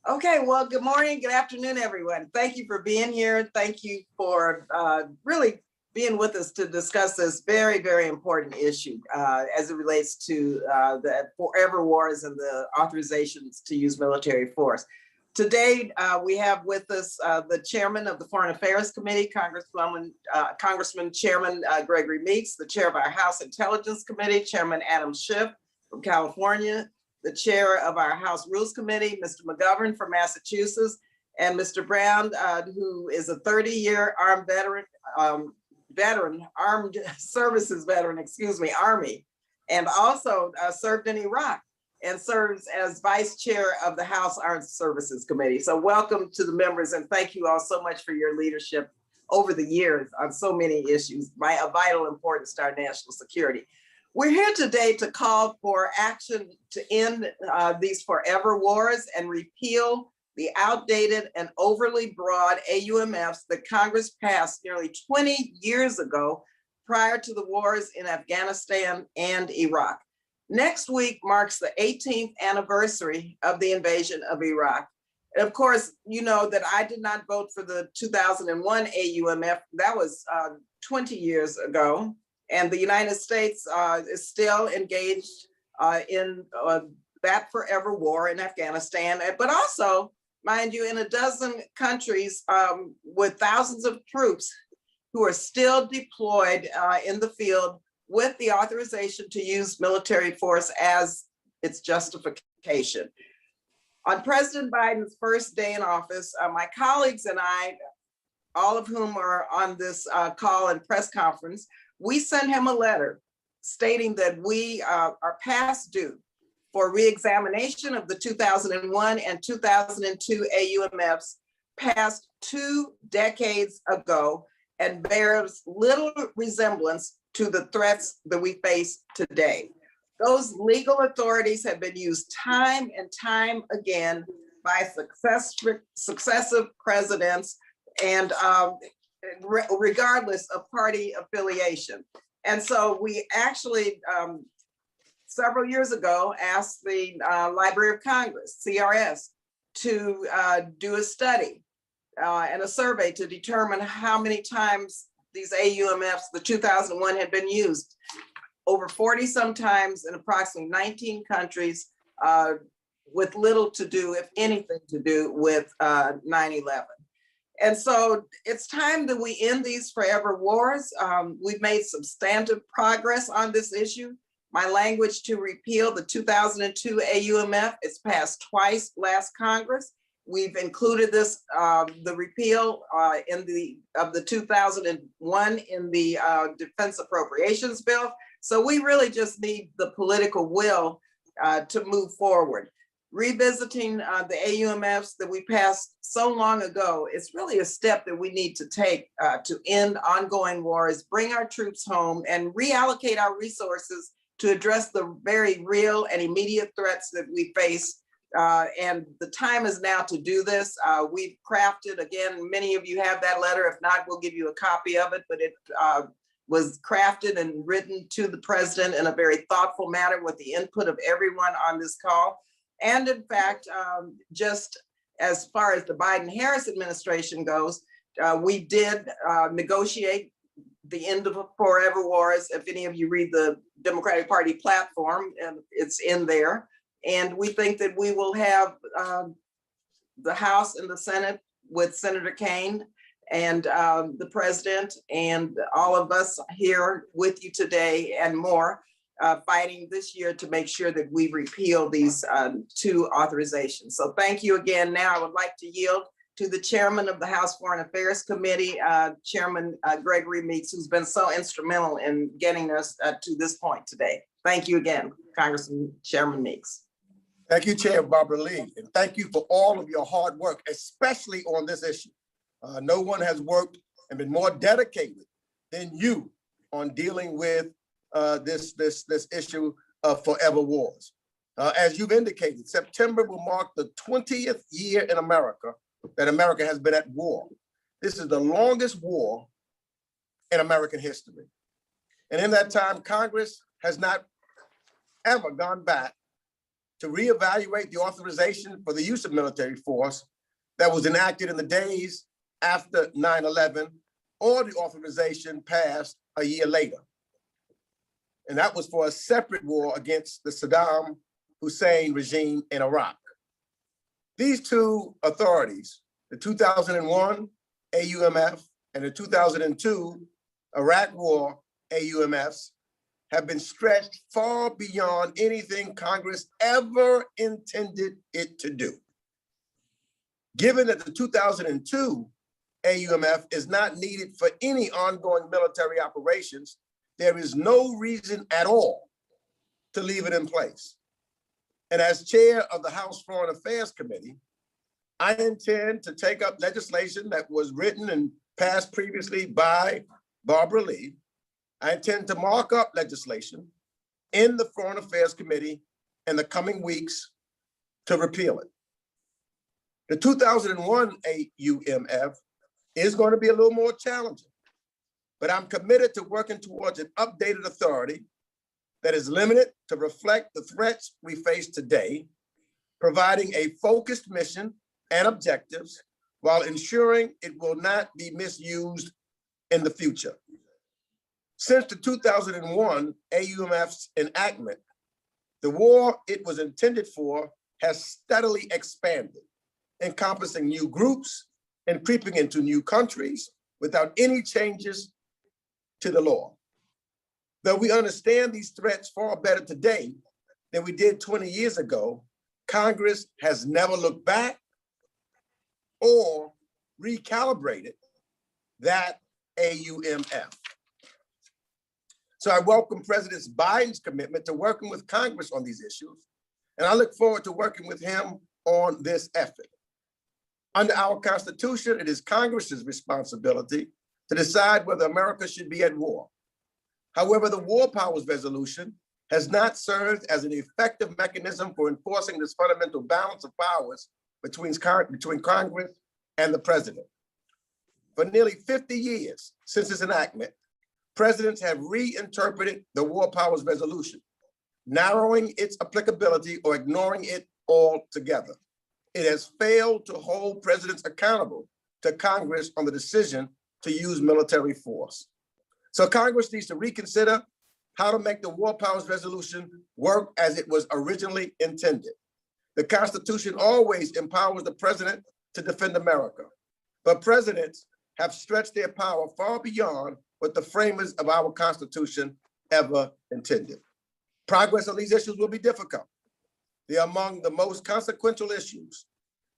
Okay, well, good morning, good afternoon, everyone. Thank you for being here. Thank you for really being with us to discuss this very, very important issue as it relates to the forever wars and the authorizations to use military force. Today, we have with us the chairman of the Foreign Affairs Committee, Congressman Chairman Gregory Meeks, the chair of our House Intelligence Committee, Chairman Adam Schiff from California, the chair of our House Rules Committee, Mr. McGovern from Massachusetts, and Mr. Brown, who is a 30-year armed armed services veteran, Army, and also served in Iraq and serves as vice chair of the House Armed Services Committee. So welcome to the members, and thank you all so much for your leadership over the years on so many issues, of vital importance to our national security. We're here today to call for action to end these forever wars and repeal the outdated and overly broad AUMFs that Congress passed nearly 20 years ago prior to the wars in Afghanistan and Iraq. Next week marks the 18th anniversary of the invasion of Iraq. And of course, you know that I did not vote for the 2001 AUMF. That was 20 years ago. And the United States is still engaged in that forever war in Afghanistan, but also, mind you, in a dozen countries with thousands of troops who are still deployed in the field with the authorization to use military force as its justification. On President Biden's first day in office, my colleagues and I, all of whom are on this call and press conference, we sent him a letter stating that we are past due for reexamination of the 2001 and 2002 AUMFs passed 2 decades ago and bears little resemblance to the threats that we face today. Those legal authorities have been used time and time again by successive presidents and regardless of party affiliation. And so we actually, several years ago, asked the Library of Congress, CRS, to do a study and a survey to determine how many times these AUMFs, the 2001, had been used. Over 40 sometimes in approximately 19 countries with little to do, if anything to do, with 9/11. And so it's time that we end these forever wars. We've made substantive progress on this issue. My language to repeal the 2002 AUMF is passed twice last Congress. We've included this, the repeal of the 2001 in the Defense Appropriations Bill. So we really just need the political will to move forward. Revisiting the AUMFs that we passed so long ago, it's really a step that we need to take to end ongoing wars, bring our troops home, and reallocate our resources to address the very real and immediate threats that we face. And the time is now to do this. We've crafted, again, many of you have that letter. If not, we'll give you a copy of it, but it was crafted and written to the president in a very thoughtful manner with the input of everyone on this call. And in fact, just as far as the Biden-Harris administration goes, we did negotiate the end of forever wars. If any of you read the Democratic Party platform, and it's in there. And we think that we will have the House and the Senate with Senator Kaine and the president and all of us here with you today and more, fighting this year to make sure that we repeal these 2 authorizations. So thank you again. Now I would like to yield to the chairman of the House Foreign Affairs Committee, Chairman Gregory Meeks, who's been so instrumental in getting us to this point today. Thank you again, Congressman Chairman Meeks. Thank you, Chair Barbara Lee, and thank you for all of your hard work, especially on this issue. No one has worked and been more dedicated than you on dealing with this issue of forever wars. As you've indicated, September will mark the 20th year in America that America has been at war. This is the longest war in American history. And in that time, Congress has not ever gone back to the to reevaluate the authorization for the use of military force that was enacted in the days after 9/11, or the authorization passed a year later. And that was for a separate war against the Saddam Hussein regime in Iraq. These two authorities, the 2001 AUMF and the 2002 Iraq War AUMFs, have been stretched far beyond anything Congress ever intended it to do. Given that the 2002 AUMF is not needed for any ongoing military operations, there is no reason at all to leave it in place. And as chair of the House Foreign Affairs Committee, I intend to take up legislation that was written and passed previously by Barbara Lee. I intend to mark up legislation in the Foreign Affairs Committee in the coming weeks to repeal it. The 2001 AUMF is going to be a little more challenging, but I'm committed to working towards an updated authority that is limited to reflect the threats we face today, providing a focused mission and objectives while ensuring it will not be misused in the future. Since the 2001 AUMF's enactment, the war it was intended for has steadily expanded, encompassing new groups and creeping into new countries without any changes to the law. Though we understand these threats far better today than we did 20 years ago, Congress has never looked back or recalibrated that AUMF. So I welcome President Biden's commitment to working with Congress on these issues, and I look forward to working with him on this effort. Under our Constitution, it is Congress's responsibility to decide whether America should be at war. However, the War Powers Resolution has not served as an effective mechanism for enforcing this fundamental balance of powers between Congress and the president. For nearly 50 years since its enactment, presidents have reinterpreted the War Powers Resolution, narrowing its applicability or ignoring it altogether. It has failed to hold presidents accountable to Congress on the decision to use military force. So Congress needs to reconsider how to make the War Powers Resolution work as it was originally intended. The Constitution always empowers the president to defend America, but presidents have stretched their power far beyond what the framers of our Constitution ever intended. Progress on these issues will be difficult. They are among the most consequential issues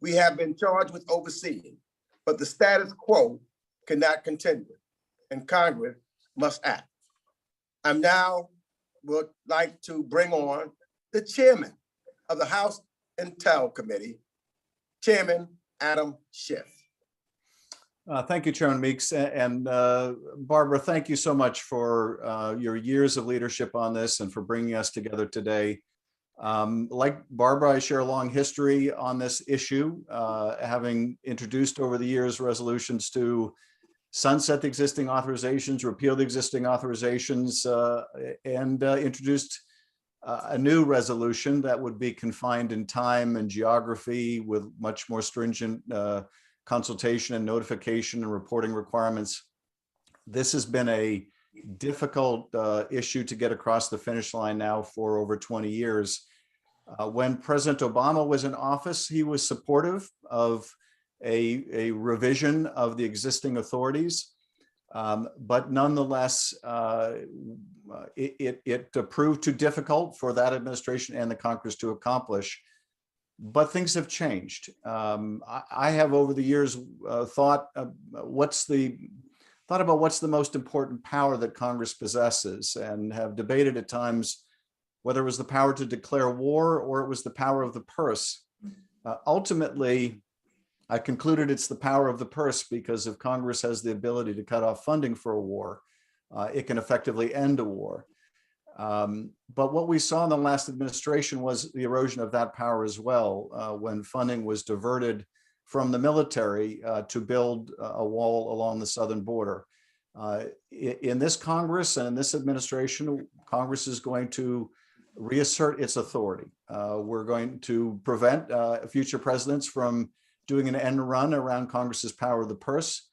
we have been charged with overseeing, but the status quo cannot continue, and Congress must act. I now would like to bring on the chairman of the House Intel Committee, Chairman Adam Schiff. Thank you, Chairman Meeks. And Barbara, thank you so much for your years of leadership on this and for bringing us together today. Like Barbara, I share a long history on this issue, having introduced over the years resolutions to sunset the existing authorizations, repeal the existing authorizations, and introduced a new resolution that would be confined in time and geography with much more stringent consultation and notification and reporting requirements. This has been a difficult issue to get across the finish line now for over 20 years. When President Obama was in office, he was supportive of a revision of the existing authorities, but nonetheless, it proved too difficult for that administration and the Congress to accomplish. But things have changed. I have over the years thought about what's the most important power that Congress possesses, and have debated at times whether it was the power to declare war or it was the power of the purse. Ultimately, I concluded it's the power of the purse, because if Congress has the ability to cut off funding for a war, it can effectively end a war. But what we saw in the last administration was the erosion of that power as well, when funding was diverted from the military to build a wall along the southern border. In this Congress and in this administration, Congress is going to reassert its authority. We're going to prevent future presidents from doing an end run around Congress's power of the purse.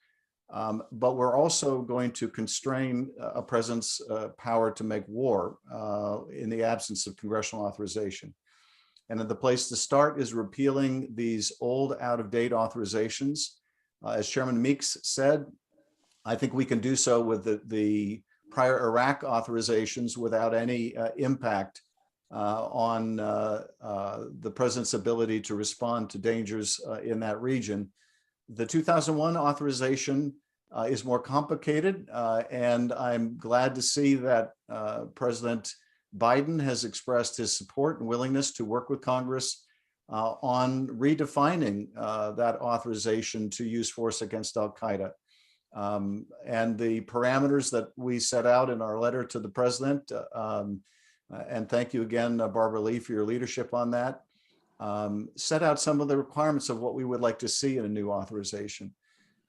But we're also going to constrain a president's power to make war in the absence of congressional authorization. And the place to start is repealing these old, out-of-date authorizations. As Chairman Meeks said, I think we can do so with the prior Iraq authorizations without any impact on the president's ability to respond to dangers in that region. The 2001 authorization is more complicated, and I'm glad to see that President Biden has expressed his support and willingness to work with Congress on redefining that authorization to use force against al-Qaeda. And the parameters that we set out in our letter to the president, and thank you again, Barbara Lee, for your leadership on that, set out some of the requirements of what we would like to see in a new authorization.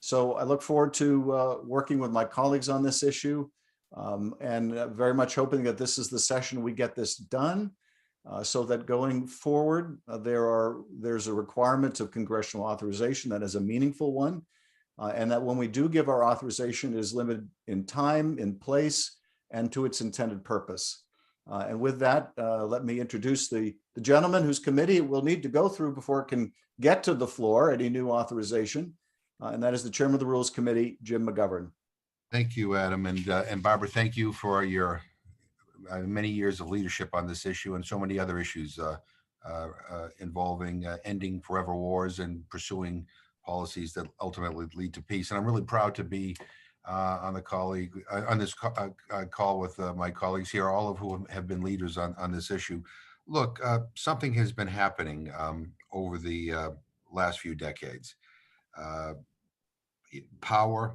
So I look forward to working with my colleagues on this issue, and very much hoping that this is the session we get this done, so that going forward, there's a requirement of congressional authorization that is a meaningful one, and that when we do give our authorization, it is limited in time, in place, and to its intended purpose. And with that, let me introduce the gentleman whose committee it will need to go through before it can get to the floor, any new authorization, and that is the Chairman of the Rules Committee, Jim McGovern. Thank you, Adam, and Barbara, thank you for your many years of leadership on this issue and so many other issues involving ending forever wars and pursuing policies that ultimately lead to peace. And I'm really proud to be on this call with my colleagues here, all of whom have been leaders on this issue. Look, something has been happening over the last few decades. Power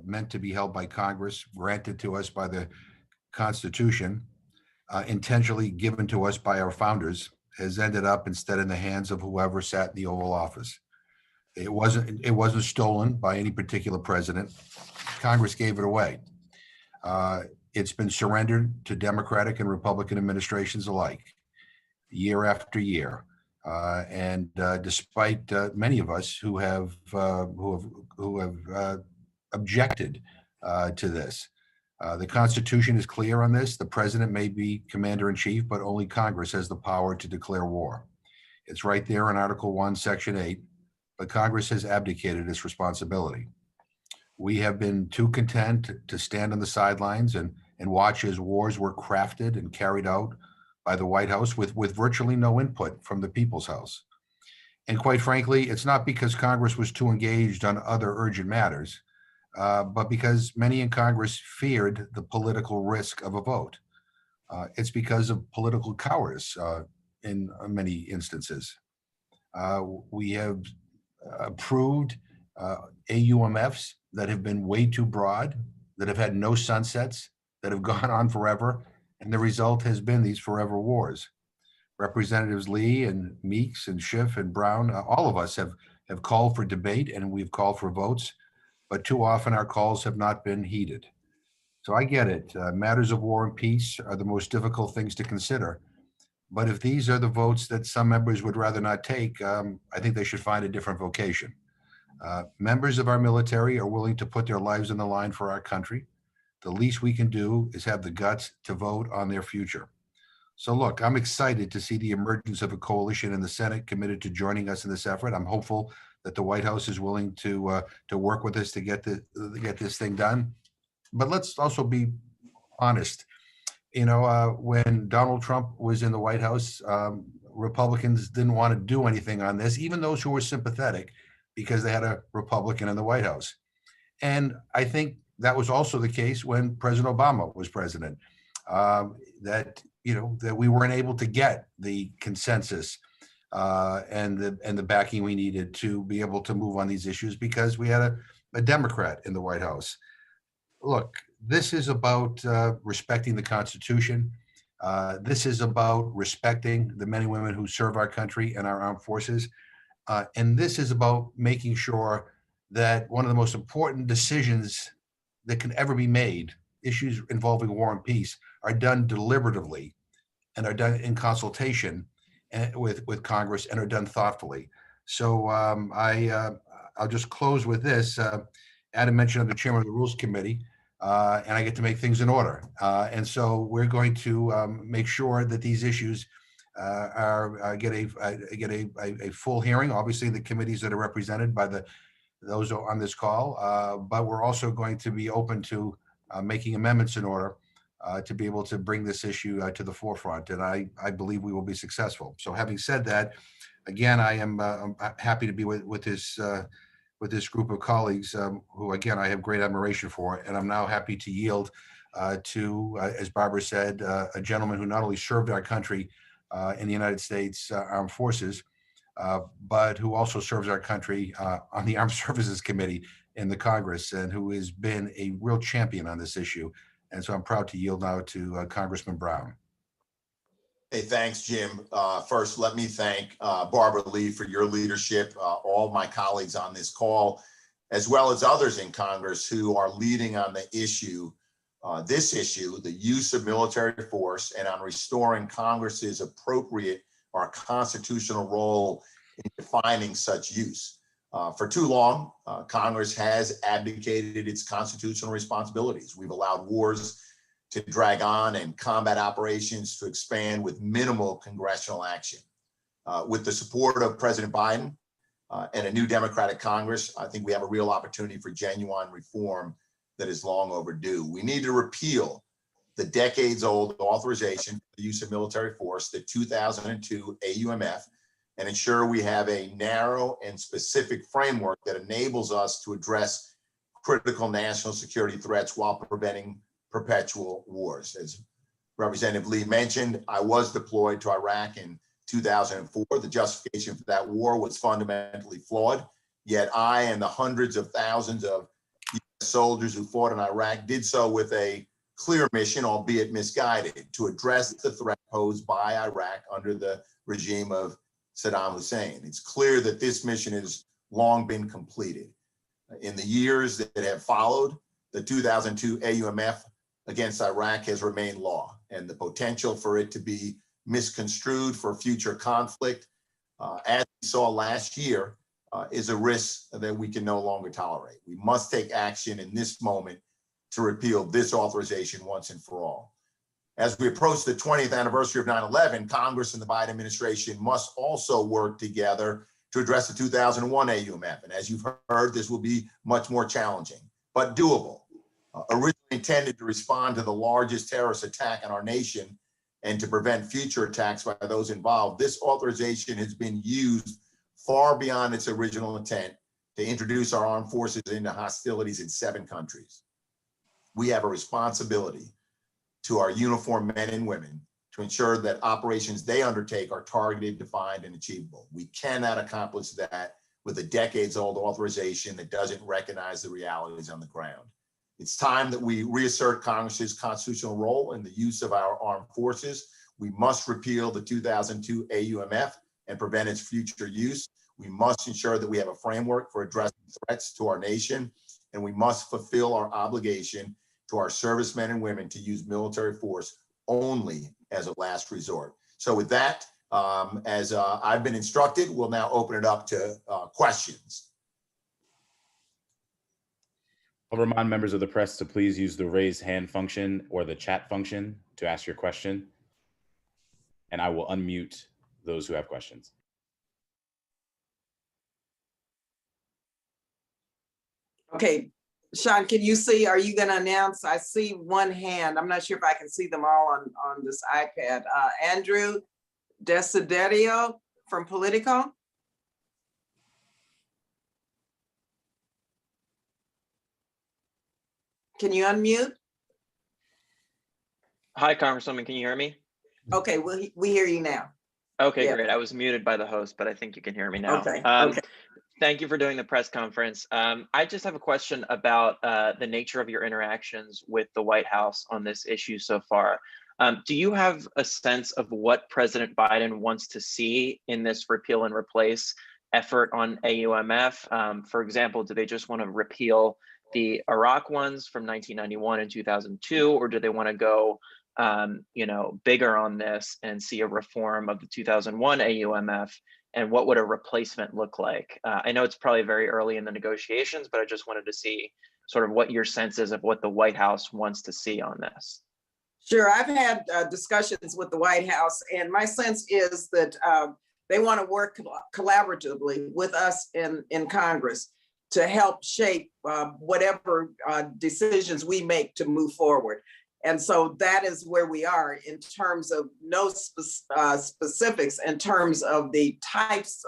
meant to be held by Congress, granted to us by the Constitution, intentionally given to us by our founders, has ended up instead in the hands of whoever sat in the Oval Office. It wasn't stolen by any particular president. Congress gave it away. It's been surrendered to Democratic and Republican administrations alike, year after year. And despite many of us who have objected to this, the Constitution is clear on this. The president may be commander-in-chief, but only Congress has the power to declare war. It's right there in Article 1, Section 8, but Congress has abdicated its responsibility. We have been too content to stand on the sidelines and watch as wars were crafted and carried out by the White House with virtually no input from the People's House. And quite frankly, it's not because Congress was too engaged on other urgent matters, but because many in Congress feared the political risk of a vote. It's because of political cowardice in many instances. We have approved AUMFs that have been way too broad, that have had no sunsets, that have gone on forever. And the result has been these forever wars. Representatives Lee and Meeks and Schiff and Brown, all of us have called for debate and we've called for votes, but too often our calls have not been heeded. So I get it. Matters of war and peace are the most difficult things to consider. But if these are the votes that some members would rather not take, I think they should find a different vocation. Members of our military are willing to put their lives on the line for our country. The least we can do is have the guts to vote on their future. So look, I'm excited to see the emergence of a coalition in the Senate committed to joining us in this effort. I'm hopeful that the White House is willing to work with us to get this thing done. But let's also be honest. You know, when Donald Trump was in the White House, Republicans didn't want to do anything on this, even those who were sympathetic, because they had a Republican in the White House. And I think that was also the case when President Obama was president, that we weren't able to get the consensus and the backing we needed to be able to move on these issues because we had a Democrat in the White House. Look, this is about respecting the Constitution. This is about respecting the men and women who serve our country and our armed forces. And this is about making sure that one of the most important decisions that can ever be made, issues involving war and peace, are done deliberatively and are done in consultation with Congress and are done thoughtfully. So I'll just close with this. Adam mentioned I'm the chairman of the Rules Committee, and I get to make things in order. And so we're going to make sure that these issues get a full hearing. Obviously, the committees that are represented by those on this call, but we're also going to be open to making amendments in order to be able to bring this issue to the forefront. And I believe we will be successful. So having said that, again, I'm happy to be with this group of colleagues who, again, I have great admiration for. And I'm now happy to yield to, as Barbara said, a gentleman who not only served our country in the United States Armed Forces, but who also serves our country on the Armed Services Committee in the Congress, and who has been a real champion on this issue. And so I'm proud to yield now to Congressman Brown. Hey, thanks, Jim. First, let me thank Barbara Lee for your leadership, all my colleagues on this call, as well as others in Congress who are leading on the issue, this issue, the use of military force, and on restoring Congress's appropriate or constitutional role in defining such use. For too long, Congress has abdicated its constitutional responsibilities. We've allowed wars to drag on and combat operations to expand with minimal congressional action. With the support of President Biden and a new Democratic Congress, I think we have a real opportunity for genuine reform that is long overdue. We need to repeal the decades-old authorization for the use of military force, the 2002 AUMF, and ensure we have a narrow and specific framework that enables us to address critical national security threats while preventing perpetual wars. As Representative Lee mentioned, I was deployed to Iraq in 2004. The justification for that war was fundamentally flawed, yet I and the hundreds of thousands of US soldiers who fought in Iraq did so with a clear mission, albeit misguided, to address the threat posed by Iraq under the regime of Saddam Hussein. It's clear that this mission has long been completed. In the years that have followed, the 2002 AUMF against Iraq has remained law, and the potential for it to be misconstrued for future conflict, as we saw last year, is a risk that we can no longer tolerate. We must take action in this moment to repeal this authorization once and for all. As we approach the 20th anniversary of 9/11, Congress and the Biden administration must also work together to address the 2001 AUMF. And as you've heard, this will be much more challenging, but doable. Originally intended to respond to the largest terrorist attack in our nation and to prevent future attacks by those involved, this authorization has been used far beyond its original intent to introduce our armed forces into hostilities in 7 countries. We have a responsibility to our uniformed men and women to ensure that operations they undertake are targeted, defined, and achievable. We cannot accomplish that with a decades-old authorization that doesn't recognize the realities on the ground. It's time that we reassert Congress's constitutional role in the use of our armed forces. We must repeal the 2002 AUMF and prevent its future use. We must ensure that we have a framework for addressing threats to our nation, and we must fulfill our obligation to our servicemen and women to use military force only as a last resort. So with that, as I've been instructed, we'll now open it up to questions. I'll remind members of the press to please use the raise hand function or the chat function to ask your question. And I will unmute those who have questions. Okay, Sean, can you see, are you gonna announce? I see one hand. I'm not sure if I can see them all on this iPad. Andrew Desiderio from Politico. Can you unmute? Hi, Congresswoman, can you hear me? Okay, we hear you now. Okay, Yeah. great. I was muted by the host, but I think you can hear me now. Okay, okay. Thank you for doing the press conference. I just have a question about the nature of your interactions with the White House on this issue so far. Do you have a sense of what President Biden wants to see in this repeal and replace effort on AUMF? For example, do they just want to repeal the Iraq ones from 1991 and 2002, or do they want to go bigger on this and see a reform of the 2001 AUMF? And what would a replacement look like? I know it's probably very early in the negotiations, but I just wanted to see sort of what your sense is of what the White House wants to see on this. Sure, I've had discussions with the White House, and my sense is that they want to work collaboratively with us in Congress to help shape whatever decisions we make to move forward. And so that is where we are in terms of no specifics, in terms of the types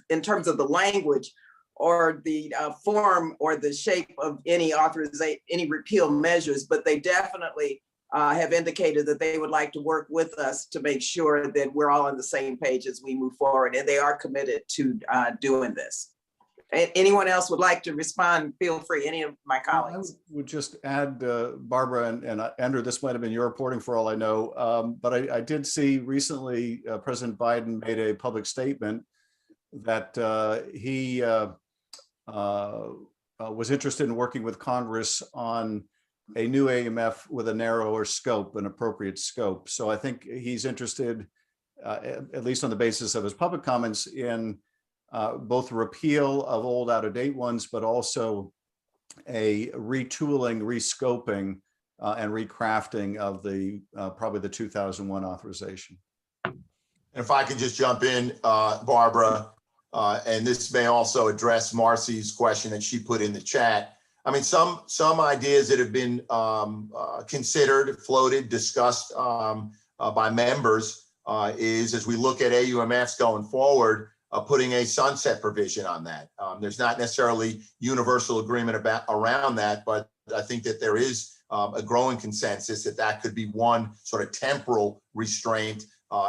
in terms of the language or the form or the shape of any repeal measures, but they definitely have indicated that they would like to work with us to make sure that we're all on the same page as we move forward, and they are committed to doing this. Anyone else would like to respond, feel free, any of my colleagues. I would just add, Barbara and Andrew, this might have been your reporting for all I know, but I did see recently President Biden made a public statement that he was interested in working with Congress on a new AUMF with a narrower scope, an appropriate scope. So I think he's interested, at least on the basis of his public comments, in both repeal of old out-of-date ones, but also a retooling, rescoping, and recrafting of the probably the 2001 authorization. And if I could just jump in, Barbara, and this may also address Marcy's question that she put in the chat. I mean, some ideas that have been considered, floated, discussed by members is, as we look at AUMFs going forward, putting a sunset provision on that. There's not necessarily universal agreement around that, but I think that there is a growing consensus that could be one sort of temporal restraint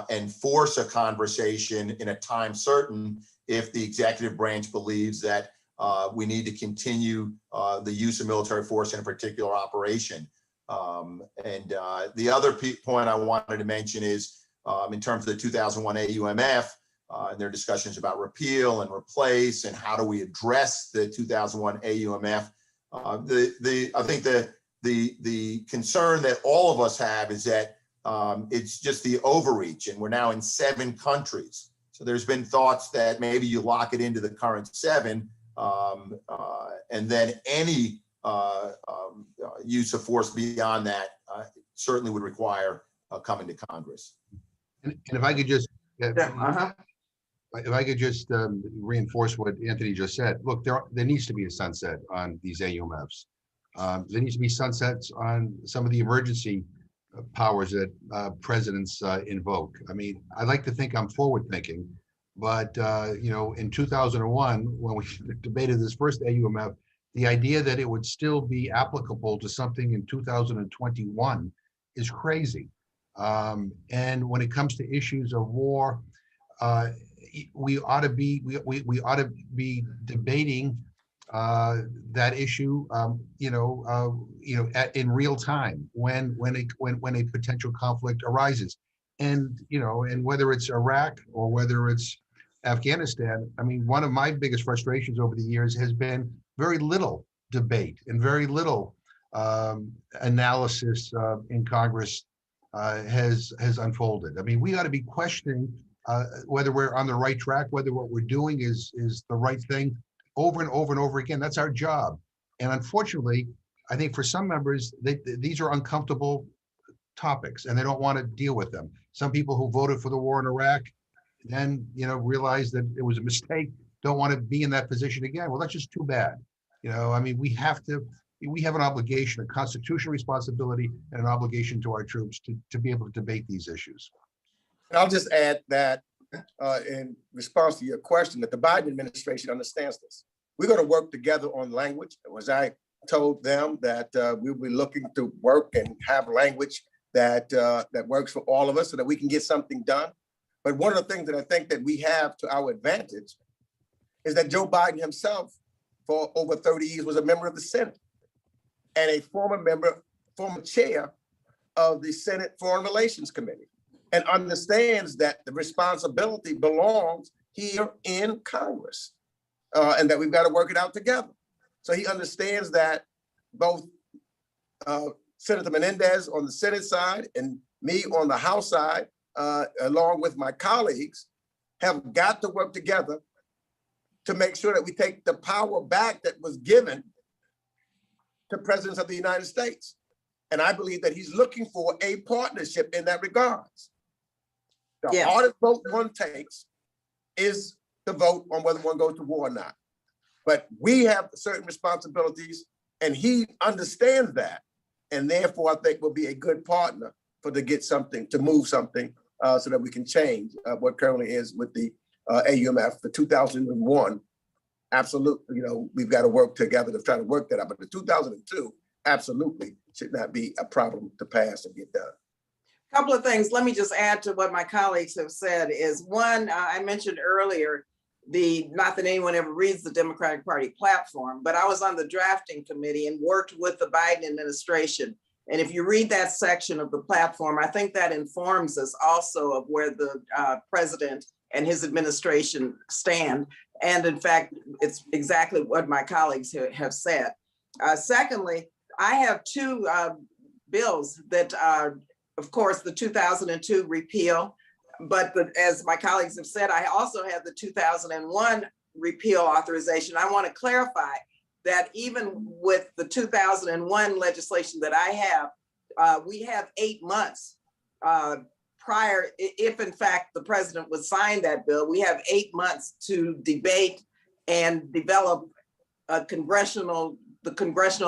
and force a conversation in a time certain if the executive branch believes that we need to continue the use of military force in a particular operation. The other point I wanted to mention is in terms of the 2001 AUMF, and their discussions about repeal and replace and how do we address the 2001 AUMF. I think the concern that all of us have is that it's just the overreach, and we're now in 7 countries. So there's been thoughts that maybe you lock it into the current 7, and then any use of force beyond that certainly would require coming to Congress. And if I could just, if I could just reinforce what Anthony just said, look, there needs to be a sunset on these AUMFs. There needs to be sunsets on some of the emergency powers that presidents invoke. I mean, I like to think I'm forward thinking, but in 2001, when we debated this first AUMF, the idea that it would still be applicable to something in 2021 is crazy. And when it comes to issues of war, we ought to be debating that issue, in real time when a potential conflict arises, and whether it's Iraq or whether it's Afghanistan. I mean, one of my biggest frustrations over the years has been very little debate and very little analysis in Congress has unfolded. I mean, we ought to be questioning whether we're on the right track, whether what we're doing is the right thing over and over and over again. That's our job. And unfortunately, I think for some members, these are uncomfortable topics and they don't want to deal with them. Some people who voted for the war in Iraq then, realize that it was a mistake, don't want to be in that position again. Well, that's just too bad. I mean, we have an obligation, a constitutional responsibility, and an obligation to our troops to be able to debate these issues. And I'll just add that in response to your question, that the Biden administration understands this. We're going to work together on language. As I told them that we'll be looking to work and have language that works for all of us so that we can get something done. But one of the things that I think that we have to our advantage is that Joe Biden himself, for over 30 years, was a member of the Senate and a former chair of the Senate Foreign Relations Committee, and understands that the responsibility belongs here in Congress, and that we've got to work it out together. So he understands that both Senator Menendez on the Senate side and me on the House side, along with my colleagues, have got to work together to make sure that we take the power back that was given to presidents of the United States. And I believe that he's looking for a partnership in that regards. The Yes. hardest vote one takes is the vote on whether one goes to war or not. But we have certain responsibilities, and he understands that. And therefore, I think we'll be a good partner to get something, to move something so that we can change what currently is with the AUMF. The 2001, absolutely, you know, we've got to work together to try to work that out. But the 2002, absolutely should not be a problem to pass and get done. Couple of things. Let me just add to what my colleagues have said is one, I mentioned earlier, not that anyone ever reads the Democratic Party platform, but I was on the drafting committee and worked with the Biden administration. And if you read that section of the platform, I think that informs us also of where the president and his administration stand. And in fact, it's exactly what my colleagues have said. Secondly, I have two bills that are, of course, the 2002 repeal, but as my colleagues have said, I also have the 2001 repeal authorization. I want to clarify that even with the 2001 legislation that I have, we have 8 months prior, if in fact the president would sign that bill, we have 8 months to debate and develop the congressional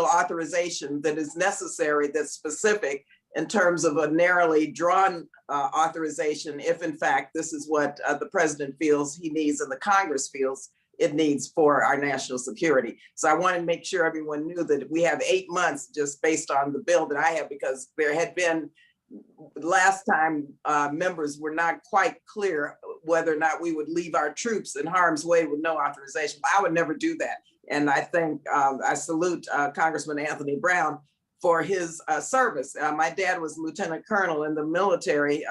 authorization that is necessary, that's specific in terms of a narrowly drawn authorization, if in fact this is what the president feels he needs and the Congress feels it needs for our national security. So I want to make sure everyone knew that we have 8 months just based on the bill that I have, because there had been, last time members were not quite clear whether or not we would leave our troops in harm's way with no authorization. I would never do that. And I think I salute Congressman Anthony Brown for his service. My dad was lieutenant colonel in the military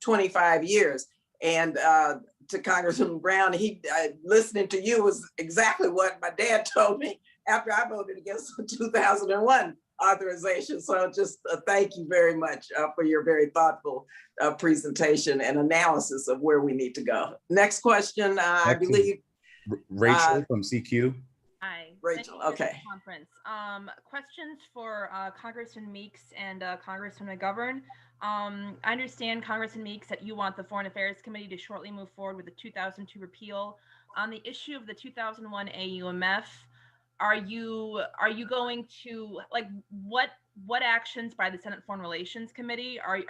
25 years. And to Congressman Brown, listening to you was exactly what my dad told me after I voted against the 2001 authorization. So just thank you very much for your very thoughtful presentation and analysis of where we need to go. Next question, I believe. Rachel from CQ. Hi. Rachel, okay. Conference. Questions for Congressman Meeks and Congressman McGovern. I understand, Congressman Meeks, that you want the Foreign Affairs Committee to shortly move forward with the 2002 repeal. On the issue of the 2001 AUMF, are you going to, like, what actions by the Senate Foreign Relations Committee are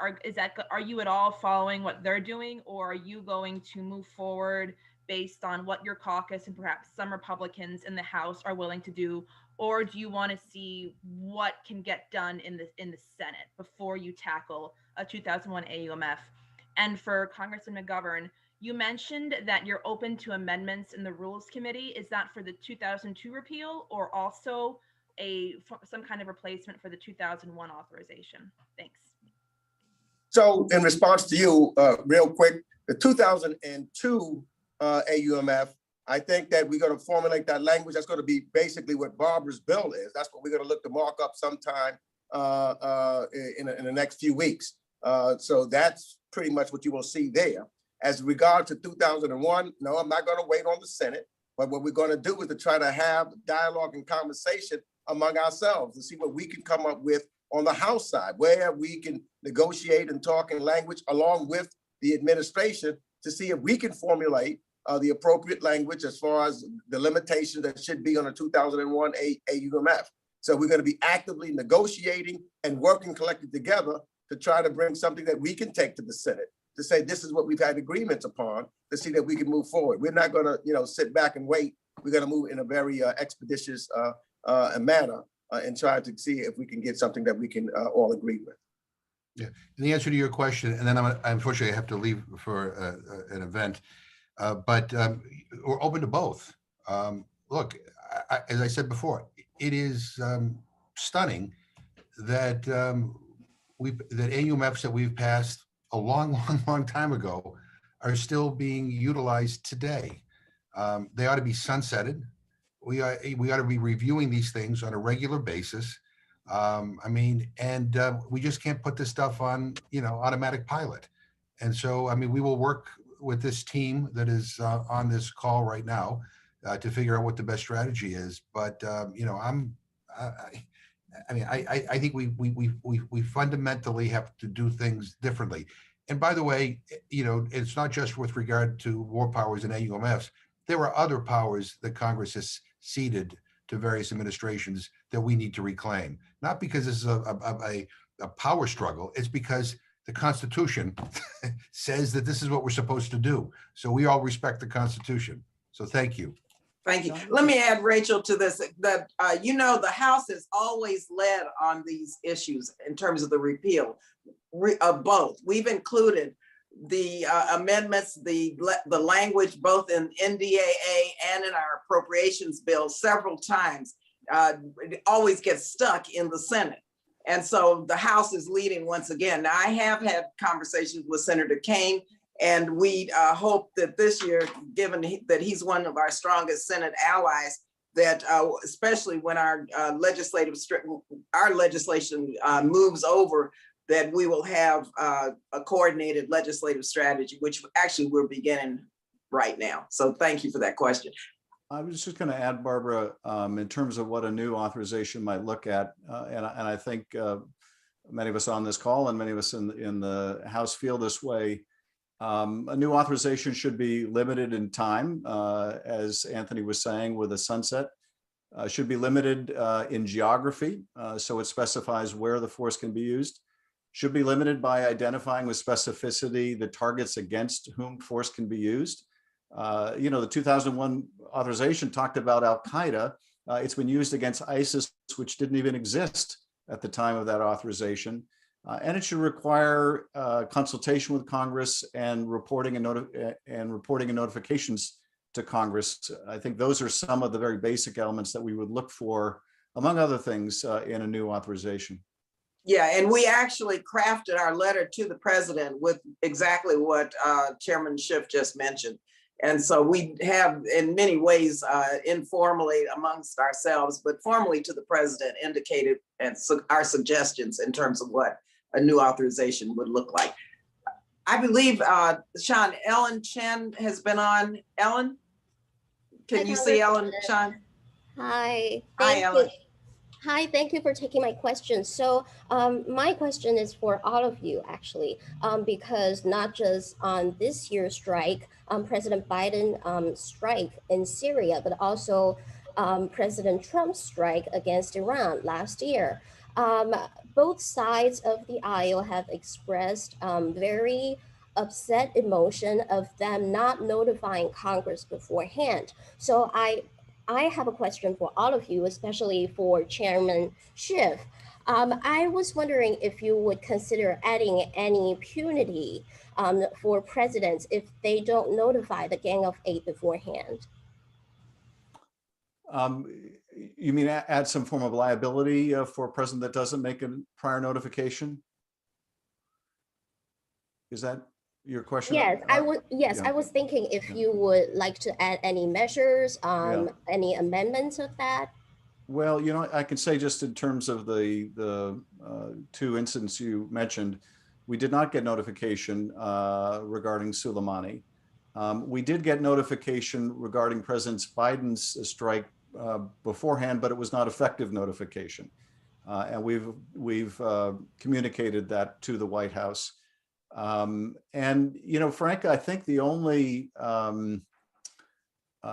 you at all following what they're doing, or are you going to move forward based on what your caucus and perhaps some Republicans in the House are willing to do, or do you want to see what can get done in the Senate before you tackle a 2001 AUMF? And for Congressman McGovern, you mentioned that you're open to amendments in the Rules Committee. Is that for the 2002 repeal, or also some kind of replacement for the 2001 authorization? Thanks. So in response to you, real quick, the 2002 AUMF, I think that we're going to formulate that language. That's going to be basically what Barbara's bill is. That's what we're going to look to mark up sometime in the next few weeks. So that's pretty much what you will see there. As regard to 2001, no, I'm not going to wait on the Senate. But what we're going to do is to try to have dialogue and conversation among ourselves to see what we can come up with on the House side, where we can negotiate and talk in language along with the administration to see if we can formulate the appropriate language as far as the limitations that should be on a 2001 AUMF. So we're going to be actively negotiating and working collectively together to try to bring something that we can take to the Senate to say this is what we've had agreements upon, to see that we can move forward. We're not going to, sit back and wait. We're going to move in a very expeditious manner and try to see if we can get something that we can all agree with. Yeah, and the answer to your question, and then unfortunately I have to leave for an event. But we're open to both. Look, as I said before, it is stunning that that AUMFs that we've passed a long time ago are still being utilized today. They ought to be sunsetted. We ought to be reviewing these things on a regular basis I mean, and we just can't put this stuff on, automatic pilot. And so, I mean, we will work with this team that is on this call right now to figure out what the best strategy is. But I think we fundamentally have to do things differently. And by the way, it's not just with regard to war powers and AUMFs. There are other powers that Congress has ceded to various administrations that we need to reclaim. Not because this is a power struggle, it's because the Constitution says that this is what we're supposed to do. So we all respect the Constitution. So thank you. Thank you. Let me add, Rachel, to this, that, the House has always led on these issues in terms of the repeal of both. We've included the amendments, the language, both in NDAA and in our appropriations bill several times. It always gets stuck in the Senate. And so the House is leading once again. Now, I have had conversations with Senator Kaine, and we hope that this year, given that he's one of our strongest Senate allies, that especially when our legislation moves over, that we will have a coordinated legislative strategy, which actually we're beginning right now. So thank you for that question. I was just going to add, Barbara, in terms of what a new authorization might look at, and I think many of us on this call and many of us in the House feel this way. A new authorization should be limited in time, as Anthony was saying, with a sunset. Should be limited in geography, so it specifies where the force can be used. Should be limited by identifying with specificity the targets against whom force can be used. The 2001 authorization talked about Al-Qaeda. It's been used against ISIS, which didn't even exist at the time of that authorization. And it should require consultation with Congress and reporting and notifications to Congress. I think those are some of the very basic elements that we would look for, among other things, in a new authorization. Yeah, and we actually crafted our letter to the president with exactly what Chairman Schiff just mentioned. And so we have, in many ways, informally amongst ourselves, but formally to the president, indicated and our suggestions in terms of what a new authorization would look like. I believe, Sean, Ellen Chen has been on. Ellen? Can you see Ellen, Sean? Hi. Hi, Ellen. Hi, thank you for taking my question. So my question is for all of you, actually, because not just on this year's strike, President Biden strike in Syria, but also President Trump's strike against Iran last year. Both sides of the aisle have expressed very upset emotion of them not notifying Congress beforehand. So I have a question for all of you, especially for Chairman Schiff. I was wondering if you would consider adding any impunity for presidents if they don't notify the Gang of Eight beforehand. You mean add some form of liability for a president that doesn't make a prior notification? Is that your question? Yes, I would. Yes, yeah. I was thinking if you would like to add any measures, any amendments of that. Well, I can say just in terms of the two incidents you mentioned, we did not get notification regarding Soleimani. We did get notification regarding President Biden's strike beforehand, but it was not effective notification. And we've communicated that to the White House. Frank, I think the only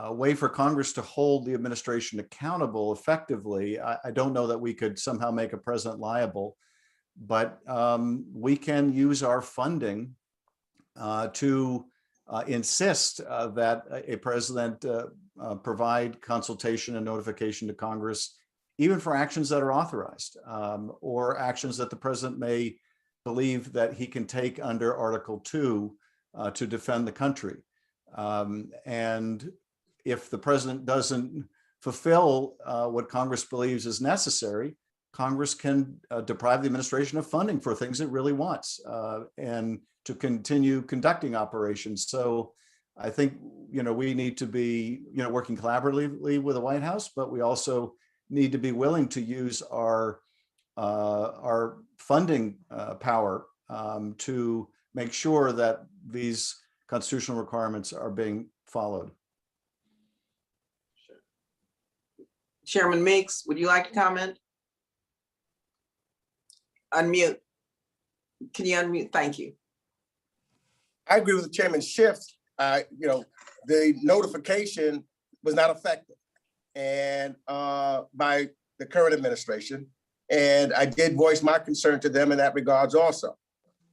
way for Congress to hold the administration accountable effectively, I don't know that we could somehow make a president liable, but we can use our funding to insist that a president provide consultation and notification to Congress, even for actions that are authorized or actions that the president may believe that he can take under Article 2 to defend the country. And if the president doesn't fulfill what Congress believes is necessary, Congress can deprive the administration of funding for things it really wants and to continue conducting operations. So I think, we need to be, working collaboratively with the White House, but we also need to be willing to use our our funding power to make sure that these constitutional requirements are being followed. Chairman Meeks, would you like to comment? Unmute. Can you unmute? Thank you. I agree with Chairman Schiff. The notification was not effective and by the current administration. And I did voice my concern to them in that regards also.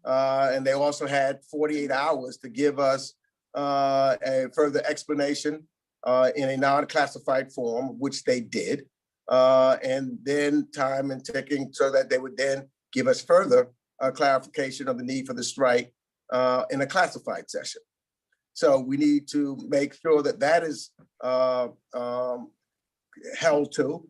And they also had 48 hours to give us a further explanation in a non-classified form, which they did. And then time and ticking so that they would then give us further clarification of the need for the strike in a classified session. So we need to make sure that that is held to.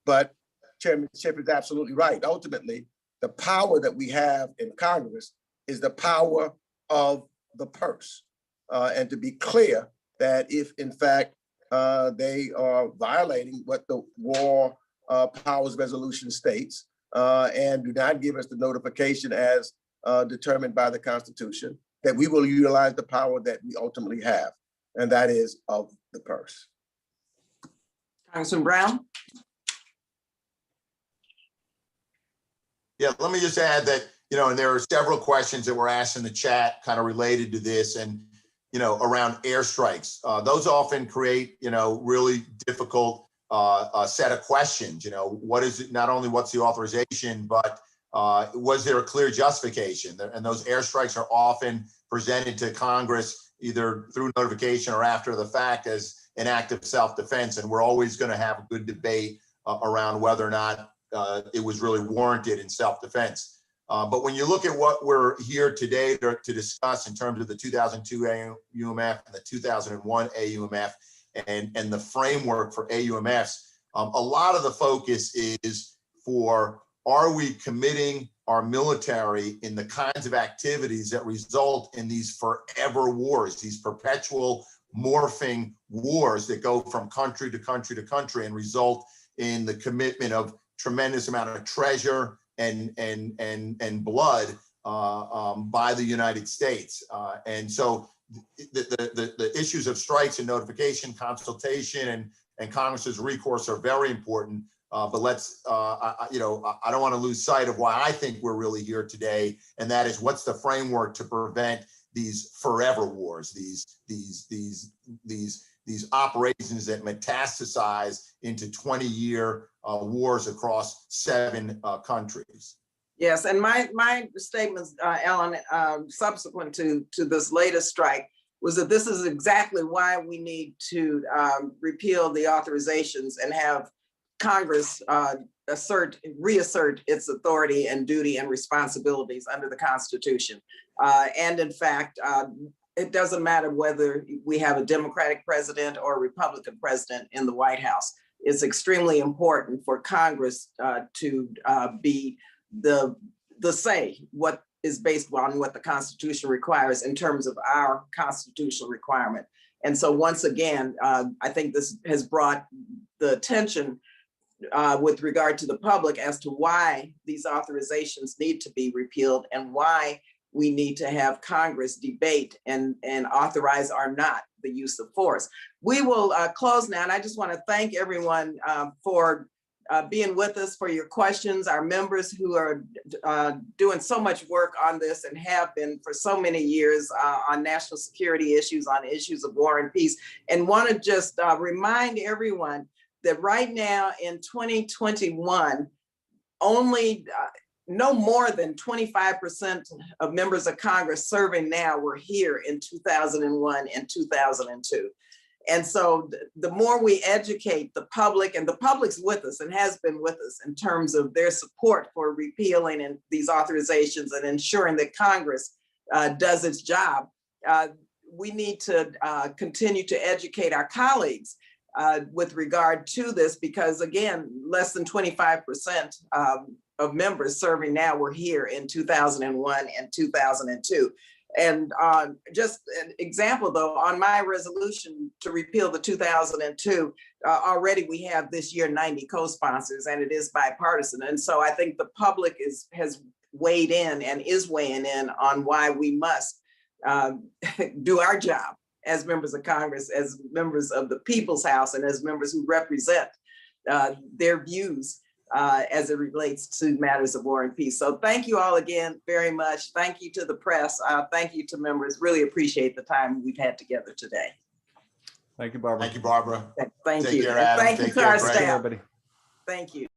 But Chairman Schiff is absolutely right. Ultimately, the power that we have in Congress is the power of the purse. And to be clear that if in fact they are violating what the War Powers Resolution states and do not give us the notification as determined by the Constitution, that we will utilize the power that we ultimately have, and that is of the purse. Congressman Brown? Yeah, let me just add that, and there are several questions that were asked in the chat kind of related to this and, around airstrikes. Those often create, really difficult set of questions. What is it? Not only what's the authorization, but was there a clear justification? And those airstrikes are often presented to Congress either through notification or after the fact as an act of self-defense. And we're always going to have a good debate around whether or not it was really warranted in self-defense. But when you look at what we're here today to discuss in terms of the 2002 AUMF and the 2001 AUMF and the framework for AUMFs, a lot of the focus is for, are we committing our military in the kinds of activities that result in these forever wars, these perpetual morphing wars that go from country to country to country and result in the commitment of tremendous amount of treasure and blood by the United States. And so the issues of strikes and notification, consultation, and Congress's recourse are very important. But let's, I don't want to lose sight of why I think we're really here today, and that is what's the framework to prevent these forever wars, these operations that metastasize into 20-year wars across 7 countries. Yes, and my statements, Ellen, subsequent to this latest strike, was that this is exactly why we need to repeal the authorizations and have Congress reassert its authority and duty and responsibilities under the Constitution. And in fact, it doesn't matter whether we have a Democratic president or a Republican president in the White House. It's extremely important for Congress to be the say what is based on what the Constitution requires in terms of our constitutional requirement. And so once again, I think this has brought the attention with regard to the public as to why these authorizations need to be repealed and why we need to have Congress debate and authorize or not the use of force. We will close now, and I just want to thank everyone for being with us, for your questions, our members who are doing so much work on this and have been for so many years on national security issues, on issues of war and peace, and want to just remind everyone that right now in 2021, only no more than 25% of members of Congress serving now were here in 2001 and 2002. And so the more we educate the public, and the public's with us and has been with us in terms of their support for repealing and these authorizations and ensuring that Congress does its job, we need to continue to educate our colleagues with regard to this, because again, less than 25% of members serving now were here in 2001 and 2002. And just an example, though, on my resolution to repeal the 2002, already we have this year 90 co-sponsors, and it is bipartisan. And so I think the public has weighed in and is weighing in on why we must do our job as members of Congress, as members of the People's House, and as members who represent their views as it relates to matters of war and peace. So thank you all again very much. Thank you to the press. Thank you to members. Really appreciate the time we've had together today. Thank you, Barbara. Thank you, Barbara. Thank Take you. care, And Adam. thank you Take to care, our Greg. staff. Everybody. Thank you.